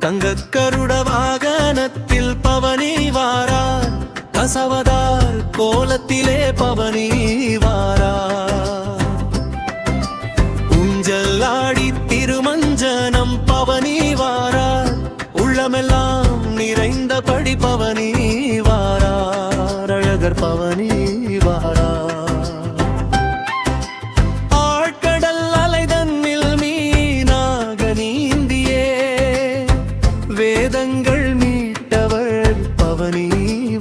தங்கக்கருட வாகனத்தில் பவனி வாரார், தசவதார் கோலத்திலே பவனி வாரார். ஊஞ்சல் ஆடி திருமஞ்சனம் பவனி வாரார், உள்ளமெல்லாம் நிறைந்தபடி பவனி வாரார், அழகர் பவனி வாரார். வேதங்கள் மீட்டவர் பவனி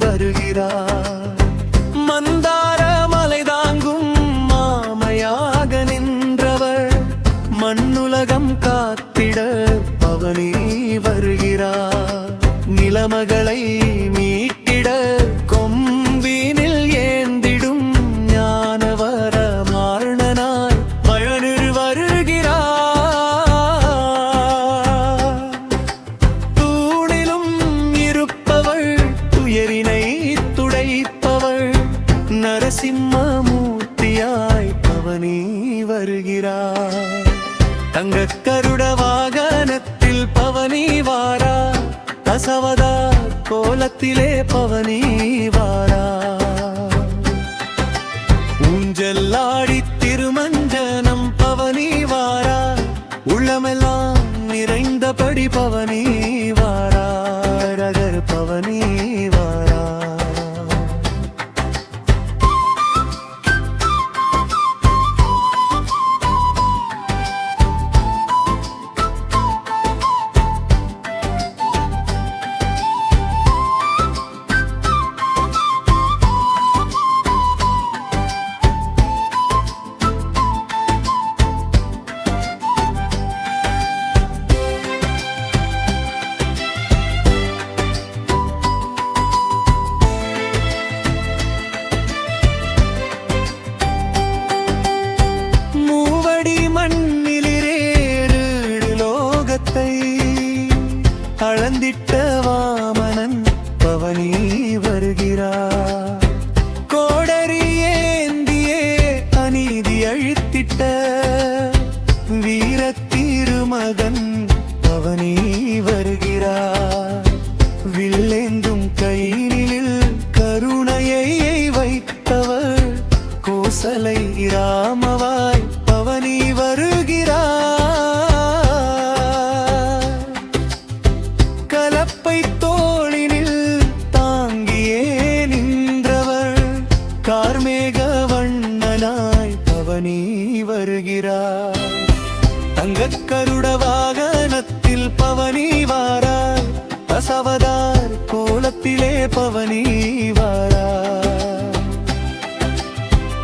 வருகிறார். மந்தார மலை தாங்கும் மாமையாக நின்றவர், மண்ணுலகம் காத்திட பவனி வருகிறார். நிலமகளை மீட்டிட கொம்பினில் ஏந்திடும் ஞானவர மாரணனாய் பயனில் வருகிறார். நரசிம்மமூர்த்தியாய் பவனி வருகிறார். தங்கக்கருட வாகனத்தில் பவனி வாரார், தசவதார் கோலத்திலே பவனி வாரார். ஊஞ்சல் ஆடி திருமஞ்சனம் பவனி வாரார், உள்ளமெல்லாம் நிறைந்தபடி பவனி வாரார், அழகர் பவனி வாரார். அளந்திட்ட வாமனன் பவனி வருகிறார். கோடரி ஏந்தியே அநீதி அழித்திட்ட வீர திருமகன் பவனி வருகிறார். வில்லேந்தும் கையினில் கருணையை வைத்தவர் கோசலை ராமவாய் பவனி வருகிறார். கார்மேக வண்ணனாய் பவனி வருகிறார். தங்கக்கருட வாகனத்தில் பவனி வாரார், தசவதார் கோலத்திலே பவனி வாரார்.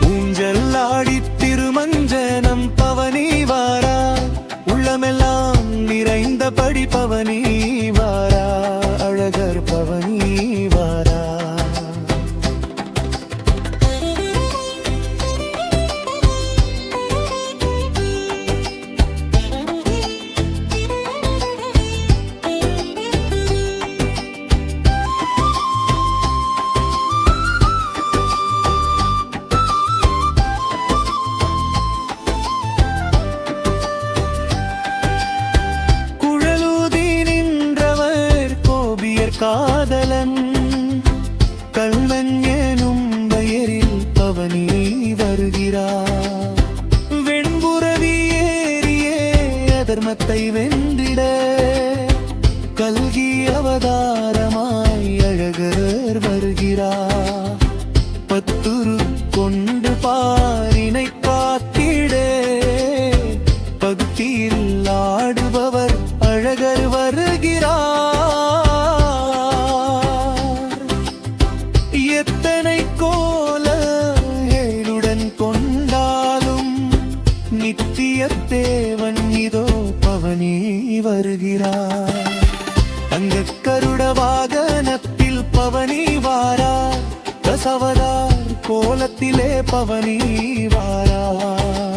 ஊஞ்சல் ஆடி திருமஞ்சனம் பவனி வாரார், உள்ளமெல்லாம் நிறைந்தபடி பவனி வாரார், அழகர் பவனி வாரார். காதலன் கல்வன் எனும் பெயரில் பவனி வருகிறார். வெண்புறவி ஏறியே அதர்மத்தை வென்றிட கல்கி அவதாரமாய் அழகர் வருகிறார். பத்துரு கொண்டு பாரினை காத்திட பக்தியில் ஆடுபவர் அழகர் வருகிறார். எத்தனை கோல ஏழுடன் கொண்டாலும் நித்திய தேவன் இதோ பவனி வருகிறார். தங்கக்கருட வாகனத்தில் பவனி வாரார், தசவதார் கோலத்திலே பவனி வாரார்.